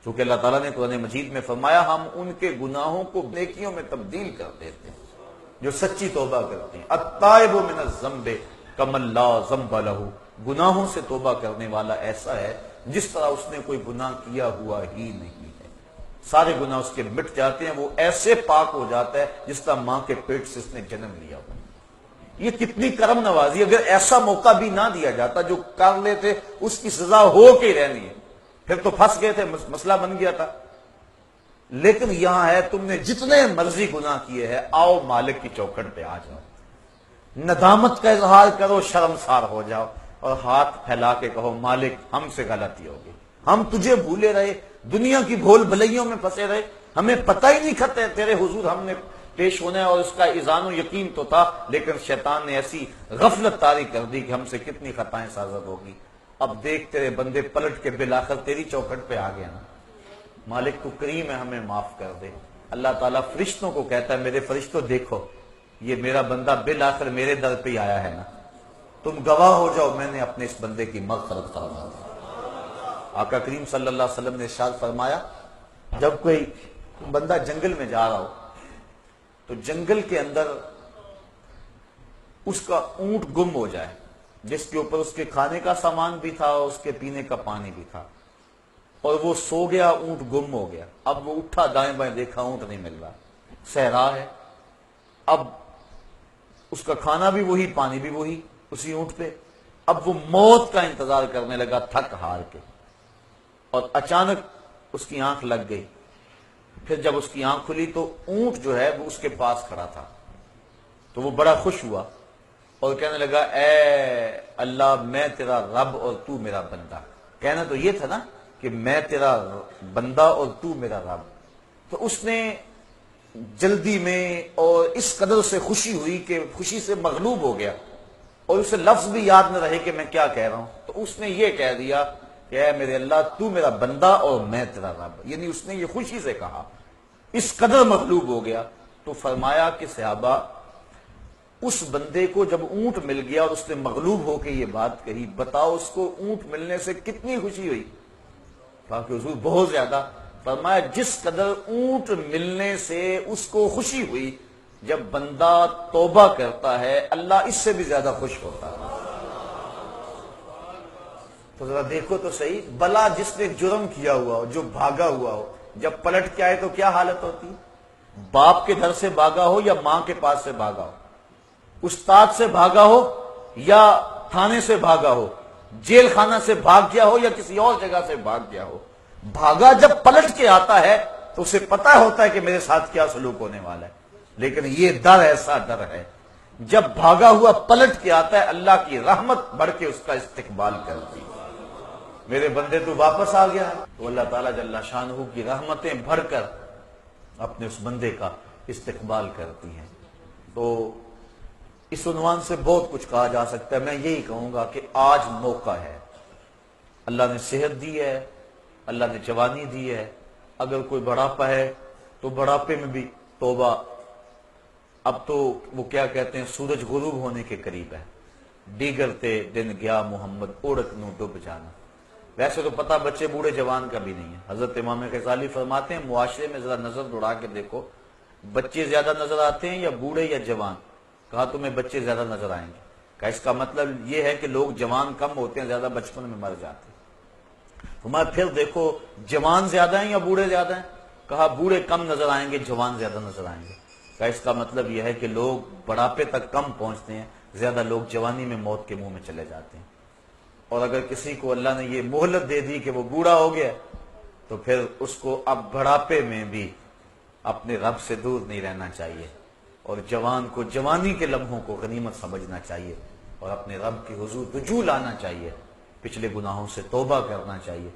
چونکہ اللہ تعالیٰ نے قرآن مجید میں فرمایا ہم ان کے گناہوں کو نیکیوں میں تبدیل کر دیتے ہیں جو سچی توبہ کرتے ہیں۔ التائب من الذنب کمن لا ذنب لہ، گناہوں سے توبہ کرنے والا ایسا ہے جس طرح اس نے کوئی گناہ کیا ہوا ہی نہیں ہے، سارے گناہ اس کے مٹ جاتے ہیں، وہ ایسے پاک ہو جاتا ہے جس طرح ماں کے پیٹ سے اس نے جنم لیا ہو۔ یہ کتنی کرم نوازی، اگر ایسا موقع بھی نہ دیا جاتا جو کر لیتے اس کی سزا ہو کے ہی رہنی ہے، پھر تو پھنس گئے تھے، مسئلہ بن گیا تھا۔ لیکن یہاں ہے تم نے جتنے مرضی گناہ کیے ہیں، آؤ مالک کی چوکھٹ پہ آ جاؤ، ندامت کا اظہار کرو، شرمسار ہو جاؤ اور ہاتھ پھیلا کے کہو مالک ہم سے غلطی ہو گئی، ہم تجھے بھولے رہے، دنیا کی بھول بھلائیوں میں پھنسے رہے، ہمیں پتہ ہی نہیں کھتے تیرے حضور ہم نے پیش ہونا ہے، اور اس کا اذعان و یقین تو تھا، لیکن شیطان نے ایسی غفلت طاری کر دی کہ ہم سے کتنی خطائیں سازد ہوگی۔ اب دیکھ تیرے بندے پلٹ کے بالآخر تیری چوکھٹ پہ آ گیا نا، مالک تو کریم ہے ہمیں معاف کر دے۔ اللہ تعالیٰ فرشتوں کو کہتا ہے میرے فرشتوں دیکھو یہ میرا بندہ بالآخر میرے در پہ ہی آیا ہے نا، تم گواہ ہو جاؤ میں نے اپنے اس بندے کی مغفرت فرما دی۔ آقا کریم صلی اللہ علیہ وسلم نے ارشاد فرمایا جب کوئی بندہ جنگل میں جا رہا ہو تو جنگل کے اندر اس کا اونٹ گم ہو جائے جس کے اوپر اس کے کھانے کا سامان بھی تھا اور اس کے پینے کا پانی بھی تھا، اور وہ سو گیا، اونٹ گم ہو گیا، اب وہ اٹھا دائیں بائیں دیکھا اونٹ نہیں مل رہا، صحرا ہے، اب اس کا کھانا بھی وہی پانی بھی وہی اسی اونٹ پہ، اب وہ موت کا انتظار کرنے لگا تھک ہار کے، اور اچانک اس کی آنکھ لگ گئی۔ پھر جب اس کی آنکھ کھلی تو اونٹ جو ہے وہ اس کے پاس کھڑا تھا، تو وہ بڑا خوش ہوا اور کہنے لگا اے اللہ میں تیرا رب اور تو میرا بندہ، کہنا تو یہ تھا نا کہ میں تیرا بندہ اور تو میرا رب۔ تو اس نے جلدی میں اور اس قدر سے خوشی ہوئی کہ خوشی سے مغلوب ہو گیا اور اسے لفظ بھی یاد نہ رہے کہ میں کیا کہہ رہا ہوں، تو اس نے یہ کہہ دیا کہ اے میرے اللہ تو میرا بندہ اور میں تیرا رب، یعنی اس نے یہ خوشی سے کہا، اس قدر مغلوب ہو گیا۔ تو فرمایا کہ صحابہ اس بندے کو جب اونٹ مل گیا اور اس نے مغلوب ہو کے یہ بات کہی، بتاؤ اس کو اونٹ ملنے سے کتنی خوشی ہوئی؟ کہا کہ حضور بہت زیادہ۔ فرمایا جس قدر اونٹ ملنے سے اس کو خوشی ہوئی، جب بندہ توبہ کرتا ہے اللہ اس سے بھی زیادہ خوش ہوتا ہے۔ تو ذرا دیکھو تو صحیح، بلا جس نے جرم کیا ہوا ہو، جو بھاگا ہوا ہو، جب پلٹ کے آئے تو کیا حالت ہوتی؟ باپ کے گھر سے بھاگا ہو یا ماں کے پاس سے بھاگا ہو، استاد سے بھاگا ہو یا تھانے سے بھاگا ہو، جیل خانہ سے بھاگ گیا ہو یا کسی اور جگہ سے بھاگ گیا ہو، بھاگا جب پلٹ کے آتا ہے تو اسے پتا ہوتا ہے کہ میرے ساتھ کیا سلوک ہونے والا ہے، لیکن یہ ڈر ایسا ڈر ہے جب بھاگا ہوا پلٹ کے آتا ہے اللہ کی رحمت بڑھ کے اس کا استقبال کرتی ہے، میرے بندے تو واپس آ گیا ہے، تو اللہ تعالیٰ جل شانہ کی رحمتیں بھر کر اپنے اس بندے کا استقبال کرتی ہیں۔ تو اس عنوان سے بہت کچھ کہا جا سکتا ہے، میں یہی کہوں گا کہ آج موقع ہے، اللہ نے صحت دی ہے، اللہ نے جوانی دی ہے، اگر کوئی بڑھاپا ہے تو بڑھاپے میں بھی توبہ، اب تو وہ کیا کہتے ہیں سورج غروب ہونے کے قریب ہے، دیگرتے دن گیا محمد اوڑک نو ڈوب جانا، ویسے تو پتہ بچے بوڑھے جوان کا بھی نہیں ہے۔ حضرت امام غزالی فرماتے ہیں معاشرے میں ذرا نظر دوڑا کے دیکھو بچے زیادہ نظر آتے ہیں یا بوڑھے یا جوان؟ کہا تمہیں بچے زیادہ نظر آئیں گے، کہا اس کا مطلب یہ ہے کہ لوگ جوان کم ہوتے ہیں، زیادہ بچپن میں مر جاتے ہیں۔ تمہیں پھر دیکھو جوان زیادہ ہیں یا بوڑھے زیادہ ہیں؟ کہا بوڑھے کم نظر آئیں گے، جوان زیادہ نظر آئیں گے، کہا اس کا مطلب یہ ہے کہ لوگ بڑھاپے تک کم پہنچتے ہیں، زیادہ لوگ جوانی میں موت کے منہ میں چلے جاتے ہیں۔ اور اگر کسی کو اللہ نے یہ مہلت دے دی کہ وہ بوڑھا ہو گیا تو پھر اس کو اب بڑھاپے میں بھی اپنے رب سے دور نہیں رہنا چاہیے، اور جوان کو جوانی کے لمحوں کو غنیمت سمجھنا چاہیے اور اپنے رب کی حضور رجوع لانا چاہیے، پچھلے گناہوں سے توبہ کرنا چاہیے،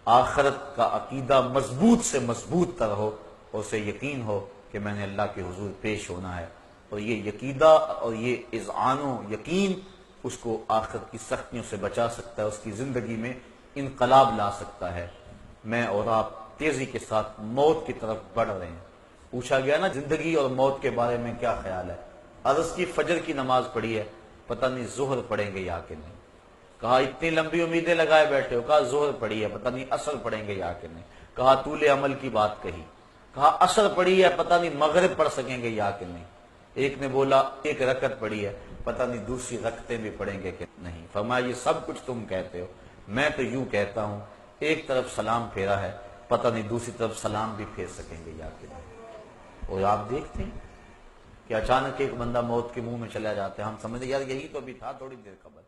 آخرت کا عقیدہ مضبوط سے مضبوط تر ہو اور اسے یقین ہو کہ میں نے اللہ کے حضور پیش ہونا ہے، اور یہ عقیدہ اور یہ اذعان و یقین اس کو آخرت کی سختیوں سے بچا سکتا ہے، اس کی زندگی میں انقلاب لا سکتا ہے۔ میں اور آپ تیزی کے ساتھ موت کی طرف بڑھ رہے ہیں۔ پوچھا گیا نا زندگی اور موت کے بارے میں کیا خیال ہے؟ عرض کی فجر کی نماز پڑھی ہے، پتہ نہیں ظہر پڑھیں گے یا کہ نہیں۔ کہا اتنی لمبی امیدیں لگائے بیٹھے ہو، کہا ظہر پڑھی ہے، پتہ نہیں عصر پڑھیں گے یا کہ نہیں۔ کہا طول عمل کی بات کہی، کہا اثر پڑی ہے پتہ نہیں مغرب پڑھ سکیں گے یا کہ نہیں، ایک نے بولا ایک رکعت پڑی ہے پتہ نہیں دوسری رکعتیں بھی پڑھیں گے کہ نہیں، فرمایا یہ سب کچھ تم کہتے ہو، میں تو یوں کہتا ہوں ایک طرف سلام پھیرا ہے پتہ نہیں دوسری طرف سلام بھی پھیر سکیں گے یا کہ نہیں۔ اور آپ دیکھتے ہیں کہ اچانک ایک بندہ موت کے منہ میں چلا جاتا ہے، ہم سمجھتے یار یہی تو بھی تھا تھوڑی دیر قبل۔